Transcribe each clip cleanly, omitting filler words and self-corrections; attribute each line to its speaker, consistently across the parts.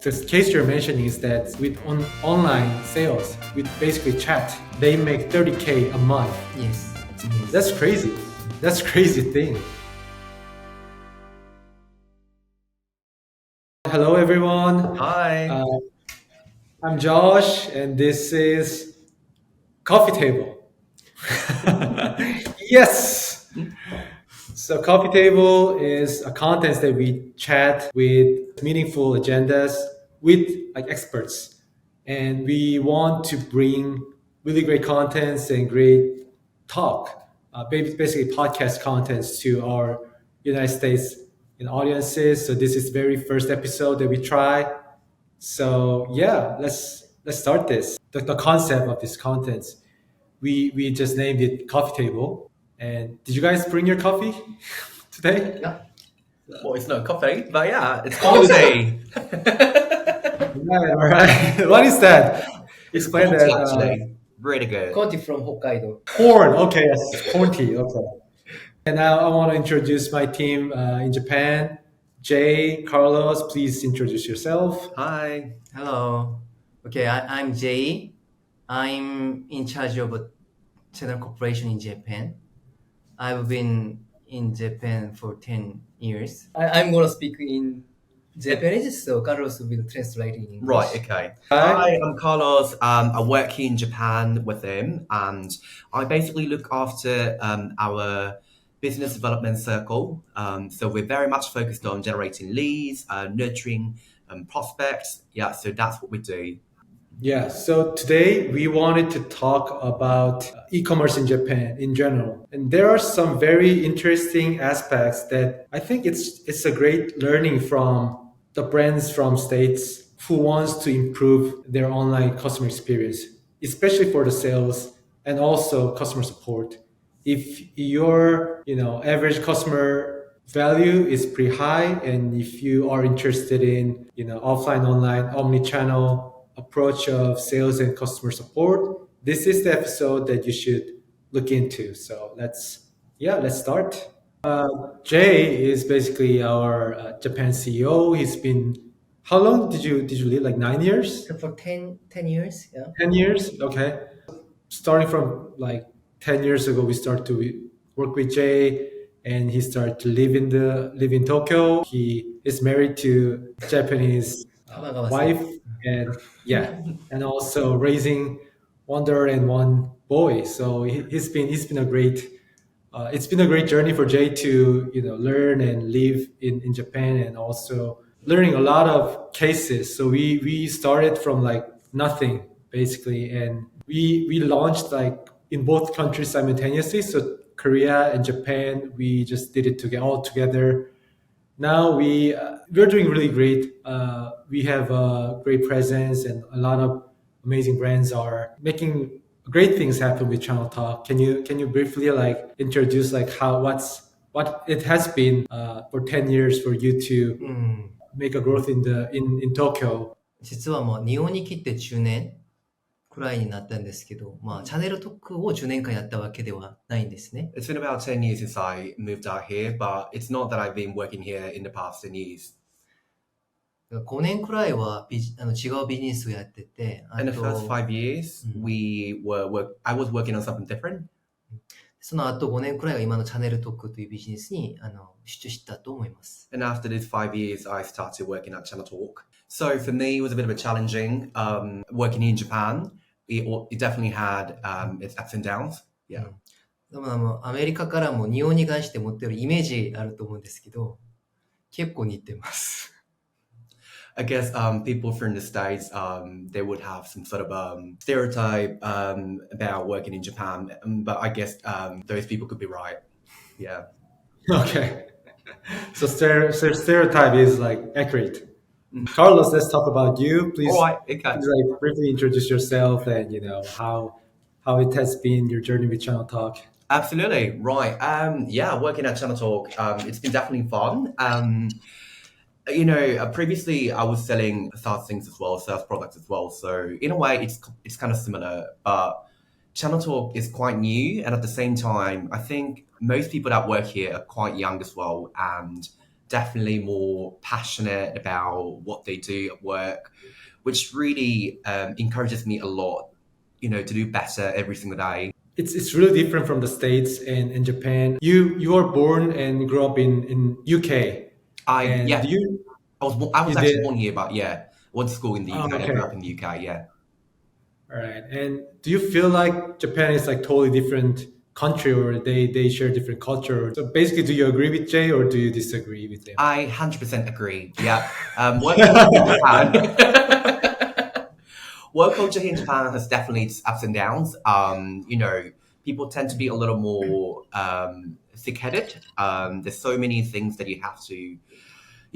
Speaker 1: this case you're mentioning is that with online sales, with basically chat, they make 30K a month.
Speaker 2: Yes, that's amazing.
Speaker 1: That's crazy. That's crazy thing. Hello, everyone.
Speaker 3: Hi.
Speaker 1: I'm Josh, and this is Coffee Table. Yes. So Coffee Table is a content that we chat with meaningful agendas with like experts, and we want to bring really great contents and great talk, basically podcast contents to our United States audiences. So this is very first episode that we try. So yeah, let's start this. The concept of this content, we just named it Coffee Table. And did you guys bring your coffee today?
Speaker 2: Yeah.
Speaker 3: Well, it's not coffee, but yeah, it's coffee.
Speaker 1: Yeah, all right. What is that? Explain
Speaker 3: Corn
Speaker 1: that.
Speaker 3: tea, actually. Really good.
Speaker 2: Conti from Hokkaido.
Speaker 1: Corn. Okay, yes, corn tea. Okay. And now I want to introduce my team in Japan. Jay, Carlos, please introduce yourself.
Speaker 3: Hi.
Speaker 2: Hello. Okay, I'm Jay. I'm in charge of a channel corporation in Japan. I've been in Japan for 10 years. I'm going to speak in Japanese, so Carlos will translate in English.
Speaker 3: Right, okay.
Speaker 1: Hi.
Speaker 3: Hi, I'm Carlos. I work here in Japan with him, and I basically look after our business development circle. So we're very much focused on generating leads, nurturing prospects. Yeah, so that's what we do.
Speaker 1: Yeah, so today we wanted to talk about e-commerce in Japan in general. And there are some very interesting aspects that I think it's a great learning from the brands from states who wants to improve their online customer experience, especially for the sales and also customer support. If your, average customer value is pretty high, and if you are interested in, offline, online, omni-channel approach of sales and customer support, this is the episode that you should look into. So let's start. Jay is basically our Japan CEO. He's been, how long did you live? Like 9 years?
Speaker 2: So for 10 years, yeah.
Speaker 1: 10 years? Okay. Starting from like 10 years ago, we started to work with Jay, and he started to live in Tokyo. He is married to a Japanese wife, and and also raising one daughter and one boy. So he's been a great. It's been a great journey for Jay to learn and live in Japan, and also learning a lot of cases. So we started from like nothing basically, and we launched like in both countries simultaneously. So Korea and Japan, we just did it all together. Now we're doing really great. We have a great presence, and a lot of amazing brands are making great things happen with Channel Talk. Can you briefly like introduce like what it has been for 10 years for you to make a growth in Tokyo?
Speaker 2: 実はもう日本に来て10年くらいになったんですけど、チャンネルトークを10年間やったわけではないんですね。
Speaker 3: It's been about 10 years since I moved out here, but it's not that I've been working here in the past 10 years.
Speaker 2: 5年くらいは違うビジネスをやってて、
Speaker 3: In the first 5 years, I was working on something different.
Speaker 2: その後5年くらいが今のチャンネルトークというビジネスに出したと思います。
Speaker 3: And after these 5 years, I started working at Channel Talk. So for me, it was a bit of a challenging working in Japan. It definitely had its ups and downs. Yeah.
Speaker 2: でもアメリカからも日本に関して持っているイメージあると思うんですけど、結構似てます。
Speaker 3: I guess people from the States, they would have some sort of stereotype about working in Japan. But I guess those people could be right. Yeah.
Speaker 1: Okay. So stereotype is like accurate. Carlos, let's talk about you. Please,
Speaker 3: All right, okay.
Speaker 1: Please like briefly introduce yourself and how it has been your journey with Channel Talk.
Speaker 3: Absolutely. Right. Working at Channel Talk, it's been definitely fun. Previously I was selling SaaS things as well, SaaS products as well. So in a way, it's kind of similar. But Channel Talk is quite new, and at the same time, I think most people that work here are quite young as well, and definitely more passionate about what they do at work, which really encourages me a lot, to do better every single day.
Speaker 1: It's really different from the States and in Japan. You are born and grew up in UK, and
Speaker 3: Yeah, I
Speaker 1: you
Speaker 3: was
Speaker 1: did.
Speaker 3: actually born here, but yeah, went to school in the
Speaker 1: Oh,
Speaker 3: UK. I grew up
Speaker 1: okay.
Speaker 3: in the UK. Yeah.
Speaker 1: All right. And do you feel like Japan is like totally different country, or they share different culture? So basically, do you agree with Jay or do you disagree with him?
Speaker 3: I 100% agree. Yeah. Work culture in Japan. Work culture in Japan has definitely its ups and downs. People tend to be a little more thick-headed. There's so many things that you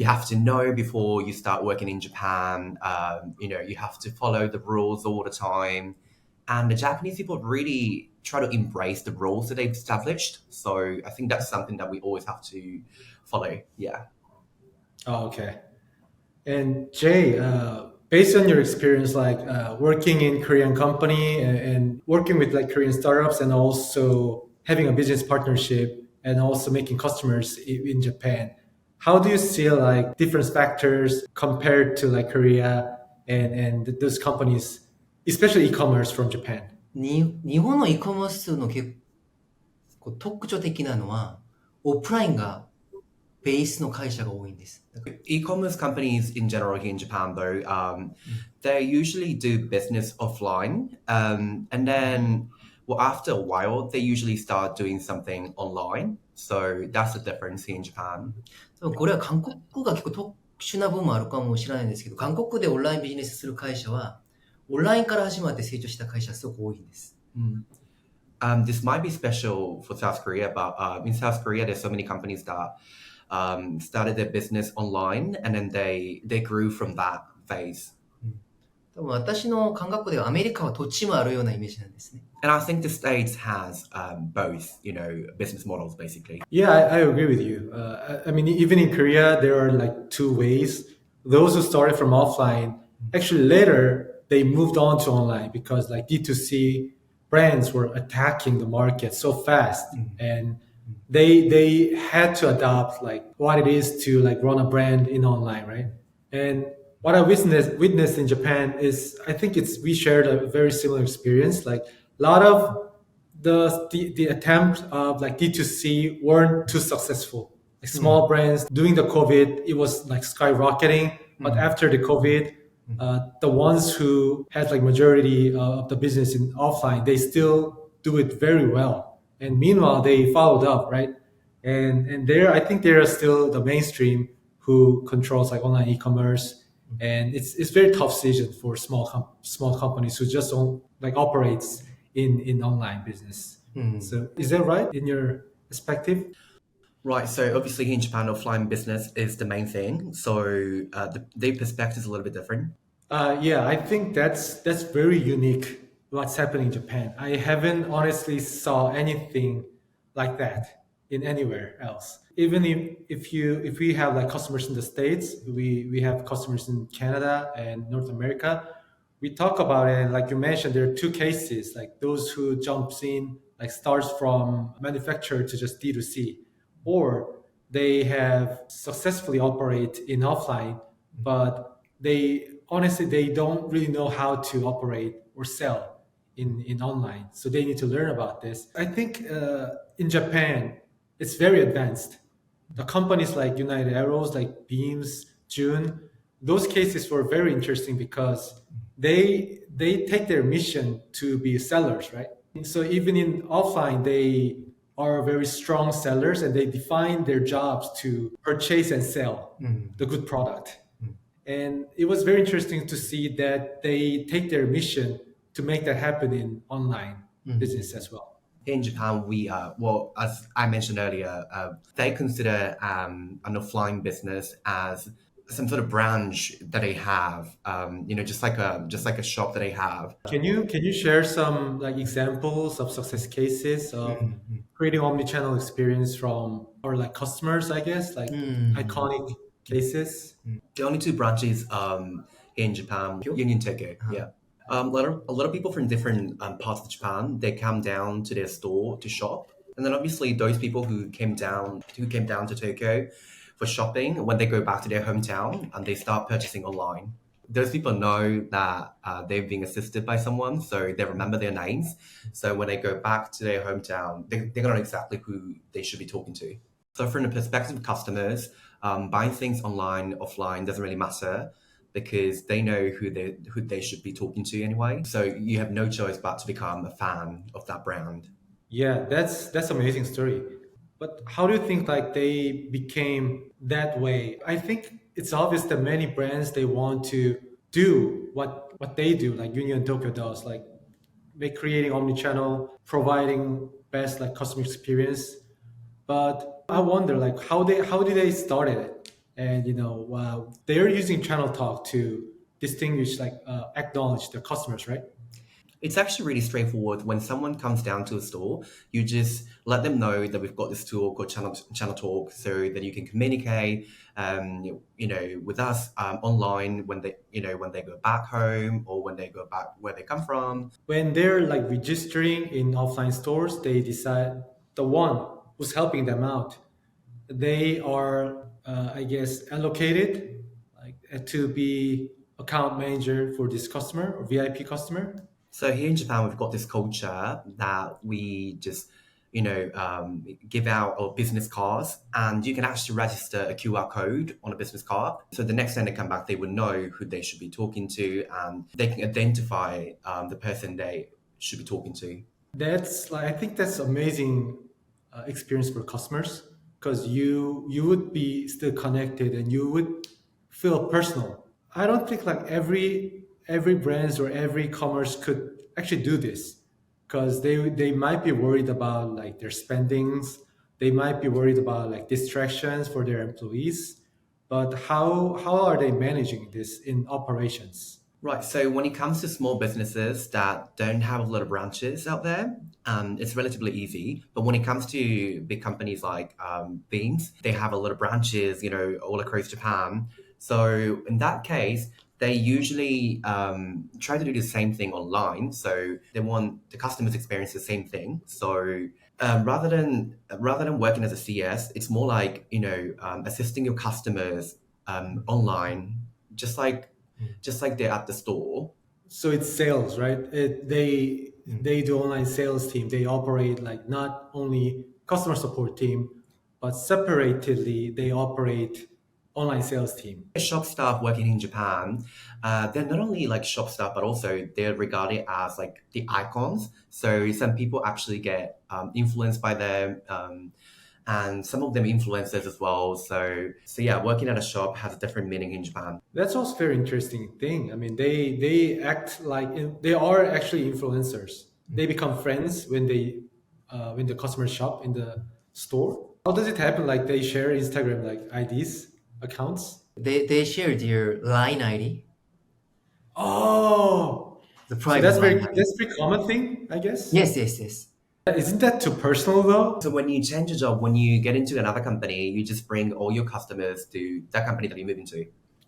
Speaker 3: have to know before you start working in Japan. You have to follow the rules all the time. And the Japanese people really try to embrace the rules that they've established. So I think that's something that we always have to follow. Yeah.
Speaker 1: Oh, okay. And Jay, based on your experience, like working in Korean company and working with like Korean startups, and also having a business partnership, and also making customers in Japan, how do you see like different factors compared to like Korea and those companies, especially e-commerce from Japan?
Speaker 2: 日本の e-commerce の結構特徴的なのは、オフラインがベースの会社が多いんです。
Speaker 3: E-commerce companies in general here in Japan, though, they usually do business offline, and then, well, after a while, they usually start doing something online. So that's the difference here in Japan.
Speaker 2: 多分これは韓国が結構特殊な部分もあるかもしれないんですけど、韓国でオンラインビジネスする会社は、オンラインから始まって成長した会社がすごく多いんです。
Speaker 3: This might be special for South Korea, but in South Korea, there's so many companies that started their business online, and then they grew from that phase.
Speaker 2: 多分私の感覚ではアメリカは土地もあるようなイメージなんですね。
Speaker 3: And I think the States has both, business models, basically.
Speaker 1: Yeah, I agree with you. I mean, even in Korea, there are like two ways. Those who started from offline, actually later they moved on to online because like D2C brands were attacking the market so fast, and they had to adopt like what it is to like run a brand in online, right? And what I witnessed in Japan is I think we shared a very similar experience. Like a lot of the attempt of like D2C weren't too successful. Like small brands during the COVID, it was like skyrocketing. But after the COVID, the ones who had like majority of the business in offline, they still do it very well. And meanwhile, they followed up, right? And there, I think they are still the mainstream who controls like online e-commerce. And it's very tough decision for small companies who just don't like operates in online business. So is that right in your perspective?
Speaker 3: Right, so obviously in Japan, offline business is the main thing. So their perspective is a little bit different.
Speaker 1: Yeah, I think that's very unique. What's happening in Japan? I haven't honestly saw anything like that in anywhere else. Even if we have like customers in the States, we have customers in Canada and North America. We talk about it, and like you mentioned, there are two cases, like those who jumps in, like starts from manufacturer to just D2C, or they have successfully operate in offline, but they honestly they don't really know how to operate or sell in online, so they need to learn about this. I think in Japan it's very advanced. The companies like United Arrows, like Beams, June, those cases were very interesting because they take their mission to be sellers, right? So even in offline, they are very strong sellers, and they define their jobs to purchase and sell the good product. And it was very interesting to see that they take their mission to make that happen in online business as well.
Speaker 3: In Japan, well, as I mentioned earlier, they consider an offline business as some sort of branch that they have, just like a shop that they have.
Speaker 1: Can you share some like examples of success cases of creating omnichannel experience from our like customers, I guess, like iconic cases?
Speaker 3: The only two branches in Japan, Union Tokyo, yeah. A lot of people from different parts of Japan, they come down to their store to shop, and then obviously those people who came down to Tokyo for shopping when they go back to their hometown and they start purchasing online. Those people know that they're being assisted by someone, so they remember their names. So when they go back to their hometown, they're going to know exactly who they should be talking to. So from the perspective of customers, buying things online, offline doesn't really matter because they know who they should be talking to anyway. So you have no choice but to become a fan of that brand.
Speaker 1: Yeah, that's amazing story. But how do you think like they became that way? I think it's obvious that many brands they want to do what they do, like Union Tokyo does, like make creating omnichannel, providing best like customer experience. But I wonder like how did they started it? And they're using channel talk to distinguish like acknowledge their customers, right?
Speaker 3: It's actually really straightforward. When someone comes down to a store, you just let them know that we've got this tool called Channel Talk, so that you can communicate, with us online when they go back home or when they go back where they come from.
Speaker 1: When they're like registering in offline stores, they decide the one who's helping them out. They are, I guess, allocated like to be account manager for this customer or VIP customer.
Speaker 3: So here in Japan, we've got this culture that we just, give out our business cards, and you can actually register a QR code on a business card. So the next time they come back, they would know who they should be talking to, and they can identify the person they should be talking to.
Speaker 1: That's like I think that's amazing experience for customers because you would be still connected and you would feel personal. I don't think like every brands or every commerce could actually do this because they might be worried about like their spendings. They might be worried about like distractions for their employees. But how are they managing this in operations?
Speaker 3: Right. So when it comes to small businesses that don't have a lot of branches out there, it's relatively easy. But when it comes to big companies like Beams, they have a lot of branches, all across Japan. So in that case, they usually try to do the same thing online. So they want the customers experience the same thing. So rather than working as a CS, it's more like assisting your customers online, just like they're at the store.
Speaker 1: So it's sales, right? They do online sales team. They operate like not only customer support team, but separately they operate online sales team.
Speaker 3: Shop staff working in Japan, they're not only like shop staff, but also they're regarded as like the icons. So some people actually get influenced by them, and some of them influencers as well. So yeah, working at a shop has a different meaning in Japan.
Speaker 1: That's also very interesting thing. I mean, they act like they are actually influencers. They become friends when the customers shop in the store. How does it happen? Like they share Instagram like IDs accounts.
Speaker 2: They share their line ID,
Speaker 1: Oh,
Speaker 2: the
Speaker 1: so
Speaker 2: private line ID.
Speaker 1: that's a pretty common thing, I guess.
Speaker 2: Yes, yes, yes.
Speaker 1: Isn't that too personal though?
Speaker 3: So when you change a job, when you get into another company, you just bring all your customers to that company that you move into.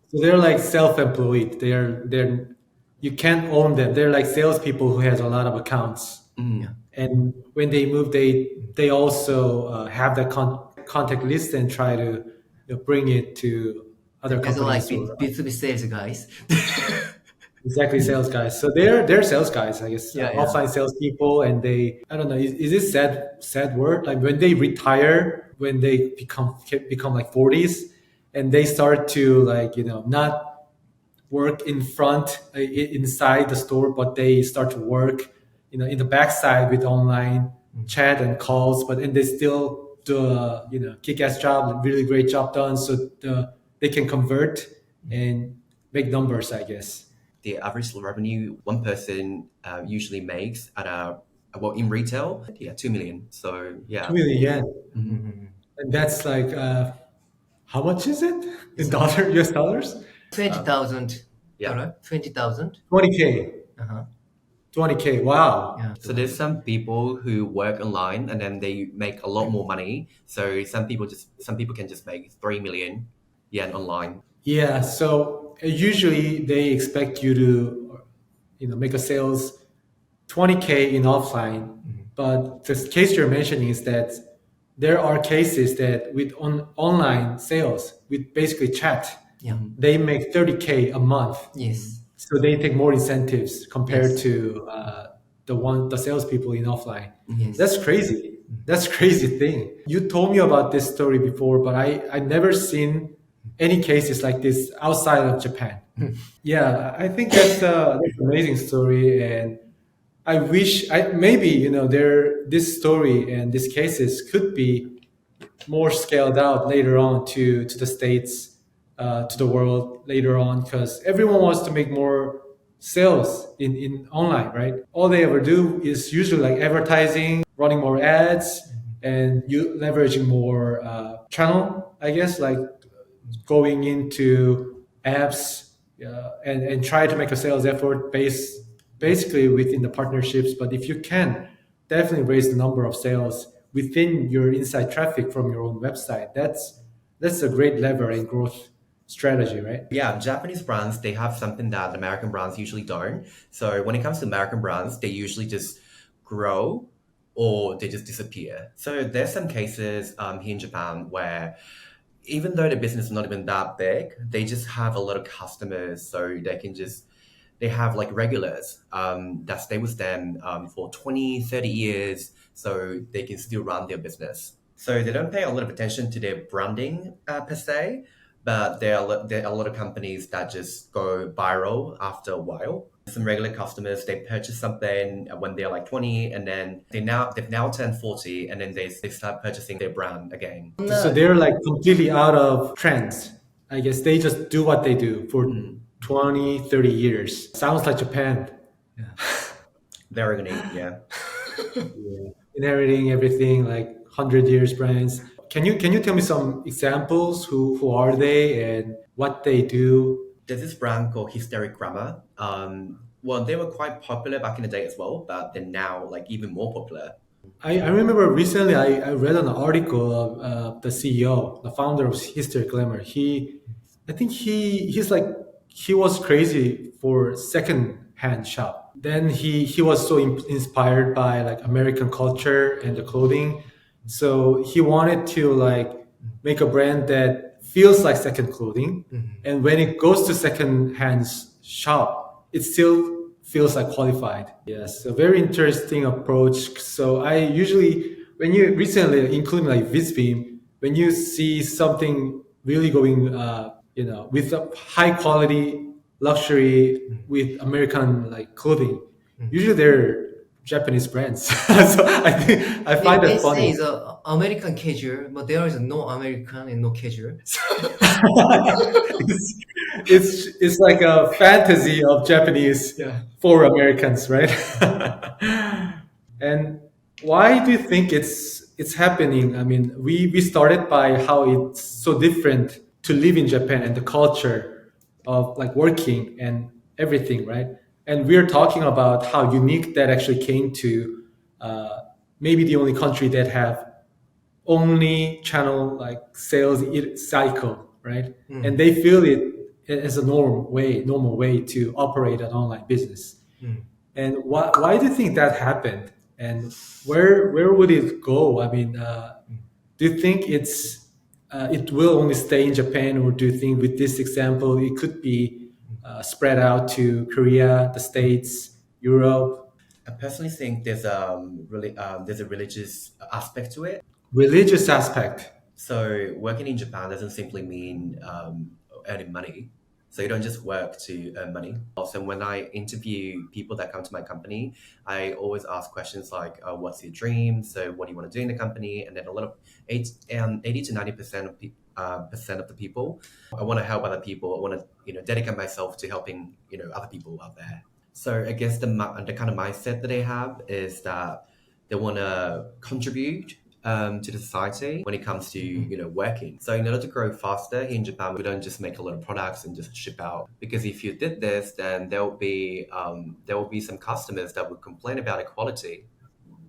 Speaker 1: So they're like self-employed. They're you can't own them. They're like salespeople who has a lot of accounts.
Speaker 3: Mm.
Speaker 1: And when they move, they also have the contact list and try to bring it to other
Speaker 2: As like
Speaker 1: companies. Or,
Speaker 2: B2B sales guys.
Speaker 1: exactly, sales guys. So they're sales guys, I guess.
Speaker 2: Yeah, yeah.
Speaker 1: Offline salespeople, and I don't know. Is this sad word? Like when they retire, when they become like 40s, and they start to like not work in front inside the store, but they start to work in the backside with online chat and calls, but and they still do a kick-ass job, a really great job done, so they can convert and make numbers, I guess.
Speaker 3: The average revenue one person usually makes in retail, 2 million. So yeah.
Speaker 1: 2 million yen,
Speaker 2: Mm-hmm.
Speaker 1: and that's like how much is it in US dollars?
Speaker 2: 20,000.
Speaker 3: Yeah.
Speaker 2: Alright, 20,000.
Speaker 1: 20K.
Speaker 2: Uh-huh.
Speaker 1: 20K. Wow.
Speaker 2: Yeah.
Speaker 3: So there's some people who work online and then they make a lot more money. So some people can just make 3 million yen online.
Speaker 1: Yeah, so usually they expect you to, make a sales 20K in offline, but the case you're mentioning is that there are cases that with online sales, with basically chat,
Speaker 2: Yeah.
Speaker 1: they make 30K a month.
Speaker 2: Yes.
Speaker 1: So they take more incentives compared
Speaker 2: Yes.
Speaker 1: to the salespeople in offline.
Speaker 2: Yes.
Speaker 1: That's crazy. That's crazy thing. You told me about this story before, but I never seen any cases like this outside of Japan. Yeah, I think that's an amazing story, and I wish I maybe this story and these cases could be more scaled out later on to the states, to the world later on, because everyone wants to make more sales in online, right? All they ever do is usually like advertising, running more ads, and you leveraging more channel, I guess, like going into apps, and try to make a sales effort basically within the partnerships. But if you can definitely raise the number of sales within your inside traffic from your own website, that's a great lever and growth strategy, right?
Speaker 3: Yeah, Japanese brands, they have something that American brands usually don't. So when it comes to American brands, they usually just grow or they just disappear. So there's some cases here in Japan where even though the business is not even that big, they just have a lot of customers. So they have like regulars that stay with them for 20, 30 years. So they can still run their business. So they don't pay a lot of attention to their branding per se, but there are a lot of companies that just go viral after a while. Some regular customers, they purchase something when they're like 20, and then they've now turned 40, and then they start purchasing their brand again.
Speaker 1: So they're like completely out of trends. I guess they just do what they do for 20, 30 years. Sounds like Japan.
Speaker 3: Very unique, yeah.
Speaker 1: Yeah. Inheriting everything like 100 years brands. Can you tell me some examples? Who are they and what they do?
Speaker 3: There's this brand called Hysteric Grammar. Well, they were quite popular back in the day as well, but they're now like even more popular.
Speaker 1: I remember recently I read an article of the CEO, the founder of Hysteric Glamour. I think he was crazy for second hand shop. Then he was so inspired by like American culture and the clothing, so he wanted to like make a brand that feels like second clothing, and when it goes to second hand shop, it still feels like qualified. Yes, a very interesting approach. So I usually, when you recently, including like Visbeam, when you see something really going, with a high quality luxury with American like clothing, usually they're Japanese brands. So I think I find
Speaker 2: They
Speaker 1: that
Speaker 2: say
Speaker 1: funny.
Speaker 2: it's a American casual, but there is no American and no casual.
Speaker 1: It's like a fantasy of Japanese
Speaker 2: Yeah.
Speaker 1: for Americans, right? And why do you think it's happening? I mean, we started by how it's so different to live in Japan and the culture of like working and everything, right? And we're talking about how unique that actually came to uh, maybe the only country that have only channel like sales cycle, right? And they feel it as a normal way to operate an online business. And why do you think that happened? And where would it go? I mean, do you think it will only stay in Japan, or do you think with this example it could be spread out to Korea, the States, Europe?
Speaker 3: I personally think there's a religious aspect to it.
Speaker 1: Religious aspect.
Speaker 3: So working in Japan doesn't simply mean earning money. So you don't just work to earn money. Also, when I interview people that come to my company, I always ask questions like, "What's your dream? So what do you want to do in the company?" And then a lot of 80 to 90% of percent of the people, I want to help other people. I want to dedicate myself to helping other people out there. So I guess the kind of mindset that they have is that they want to contribute to the society when it comes to working. So in order to grow faster here in Japan, we don't just make a lot of products and just ship out. Because if you did this, then there will be some customers that would complain about the quality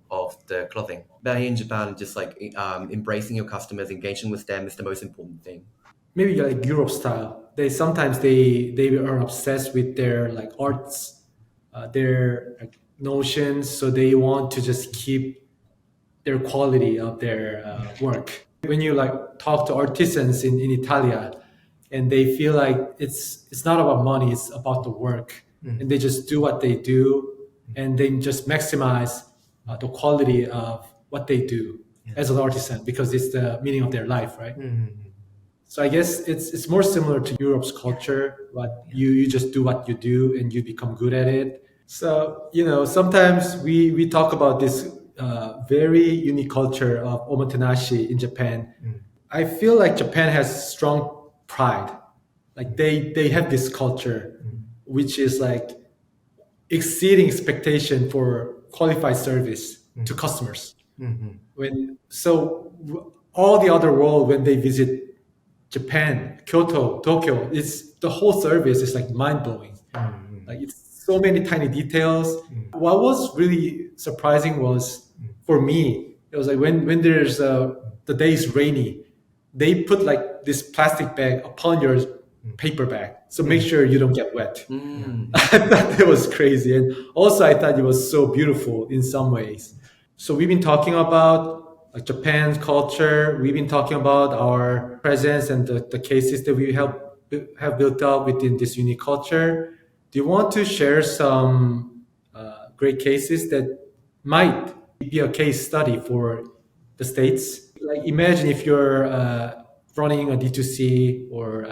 Speaker 3: of the clothing. But here in Japan, just like embracing your customers, engaging with them is the most important thing.
Speaker 1: Maybe like Europe style. They are obsessed with their like arts, their like, notions. So they want to just keep their quality of their work. When you like talk to artisans in Italia, and they feel like it's not about money, it's about the work, and they just do what they do, and they just maximize the quality of what they do as an artisan because it's the meaning of their life, right? So I guess it's more similar to Europe's culture, but you just do what you do and you become good at it. So sometimes we talk about this very unique culture of omotenashi in Japan. I feel like Japan has strong pride. Like they have this culture, which is like exceeding expectation for qualified service to customers. All the other world when they visit Japan, Kyoto, Tokyo, it's the whole service is like mind blowing. Like it's so many tiny details. What was really surprising was for me, it was like when there's the day is rainy, they put like this plastic bag upon your paper bag, so make sure you don't get wet. I thought it was crazy, and also I thought it was so beautiful in some ways. So we've been talking about like Japan's culture. We've been talking about our presence and the cases that we have built up within this unique culture. Do you want to share some great cases that might be a case study for the States? Like imagine if you're running a D2C or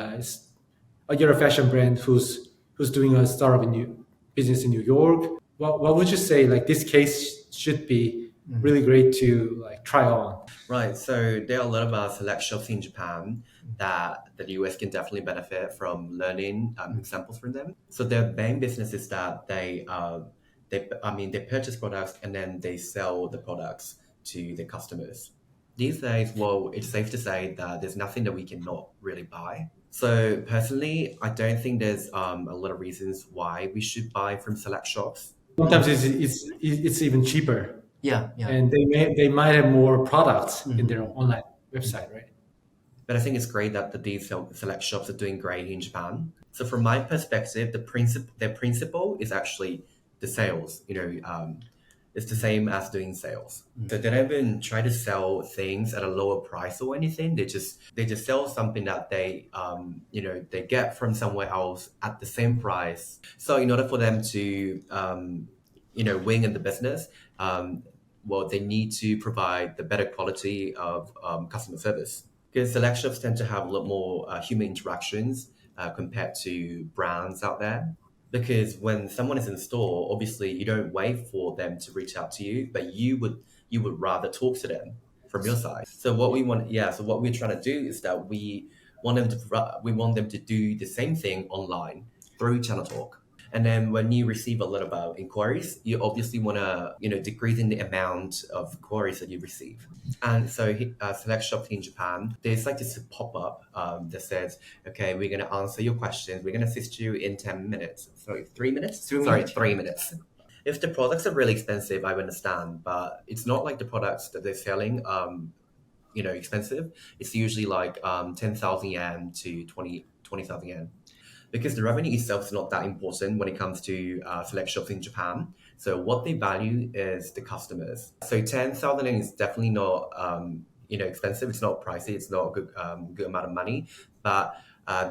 Speaker 1: you're a fashion brand who's doing a startup in business in New York. What would you say like this case should be really great to like try on?
Speaker 3: Right. So there are a lot of select shops in Japan that the US can definitely benefit from learning examples from them. So their main business is that they purchase products and then they sell the products to the customers. These days, well, it's safe to say that there's nothing that we cannot really buy. So personally, I don't think there's a lot of reasons why we should buy from select shops.
Speaker 1: Sometimes it's even cheaper,
Speaker 2: Yeah,
Speaker 1: and they might have more products in their online website, right?
Speaker 3: But I think it's great that these select shops are doing great in Japan. So from my perspective, their principle is actually the sales. It's the same as doing sales. So they don't even try to sell things at a lower price or anything. They just sell something that they they get from somewhere else at the same price. So in order for them to win in the business, well, they need to provide the better quality of customer service. Because select shops tend to have a lot more human interactions compared to brands out there. Because when someone is in store, obviously you don't wait for them to reach out to you, but you would rather talk to them from your side. So what we're trying to do is that we want them to do the same thing online through Channel Talk. And then when you receive a lot of inquiries, you obviously want to, decrease in the amount of inquiries that you receive. And so select shops in Japan, there's like this pop-up that says, okay, we're going to answer your questions. We're going to assist you in 10 minutes. Sorry, 3 minutes? Sorry, 3 minutes. If the products are really expensive, I understand, but it's not like the products that they're selling, expensive. It's usually like 10,000 yen to 20,000 yen. Because the revenue itself is not that important when it comes to select shops in Japan. So what they value is the customers. So 10,000 yen is definitely not expensive. It's not pricey. It's not a good amount of money. But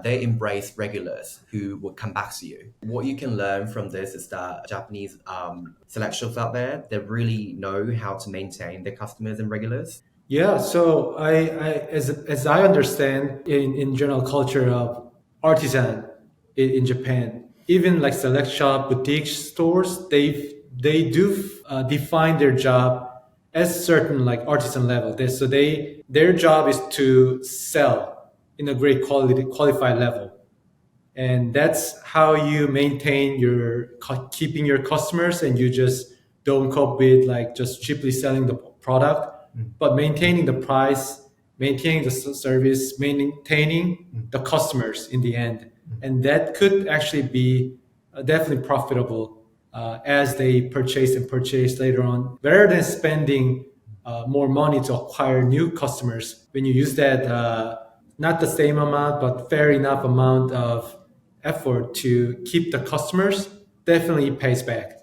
Speaker 3: they embrace regulars who will come back to you. What you can learn from this is that Japanese select shops out there, they really know how to maintain their customers and regulars.
Speaker 1: Yeah, so as I understand in general culture of artisan in Japan, even like select shop boutique stores, they do define their job as certain like artisan level. Their job is to sell in a great quality qualified level, and that's how you maintain your keeping your customers, and you just don't cope with like just cheaply selling the product, but maintaining the price, maintaining the service, maintaining the customers in the end. And that could actually be definitely profitable as they purchase later on, rather than spending more money to acquire new customers. When you use that not the same amount but fair enough amount of effort to keep the customers, definitely pays back.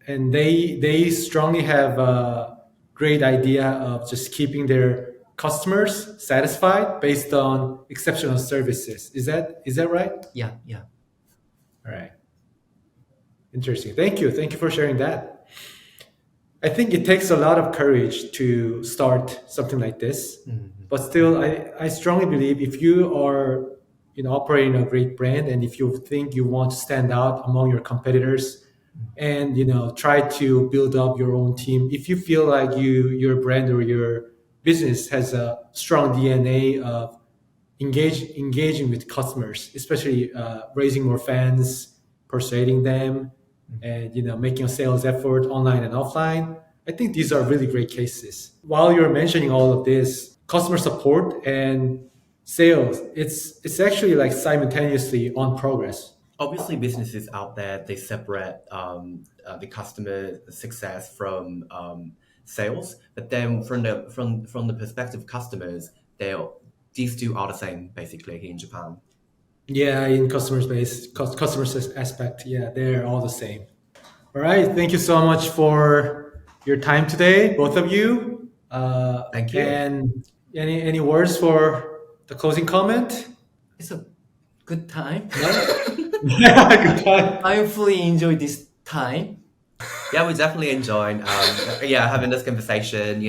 Speaker 1: And they strongly have great idea of just keeping their customers satisfied based on exceptional services. Is that right?
Speaker 2: Yeah, yeah.
Speaker 1: All right. Interesting. Thank you. Thank you for sharing that. I think it takes a lot of courage to start something like this,
Speaker 2: Mhm.
Speaker 1: but still, I strongly believe if you are operating a great brand and if you think you want to stand out among your competitors and try to build up your own team, if you feel like your brand or your business has a strong DNA of engaging with customers, especially raising more fans, persuading them, and making a sales effort online and offline. I think these are really great cases. While you're mentioning all of this, customer support and sales, it's actually like simultaneously on progress.
Speaker 3: Obviously, businesses out there they separate the customer success from sales, but then from the perspective of customers, they these two are the same basically here in Japan.
Speaker 1: Yeah, in customer space, customer aspect, yeah, they're all the same. All right, thank you so much for your time today, both of you.
Speaker 3: Thank you.
Speaker 1: And any words for the closing comment?
Speaker 2: It's a good time.
Speaker 1: No. Good time.
Speaker 2: I fully enjoy this time.
Speaker 3: Yeah, we're definitely enjoying having this conversation.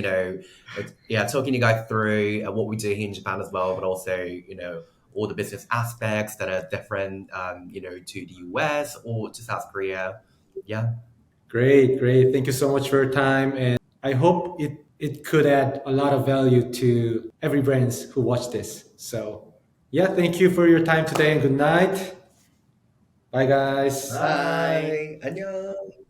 Speaker 3: Talking you guys through what we do here in Japan as well, but also all the business aspects that are different to the US or to South Korea. Yeah.
Speaker 1: Great, great. Thank you so much for your time, and I hope it could add a lot of value to every brands who watch this. So, yeah, thank you for your time today, and good night. Bye, guys.
Speaker 2: Bye.
Speaker 3: Bye. 안녕.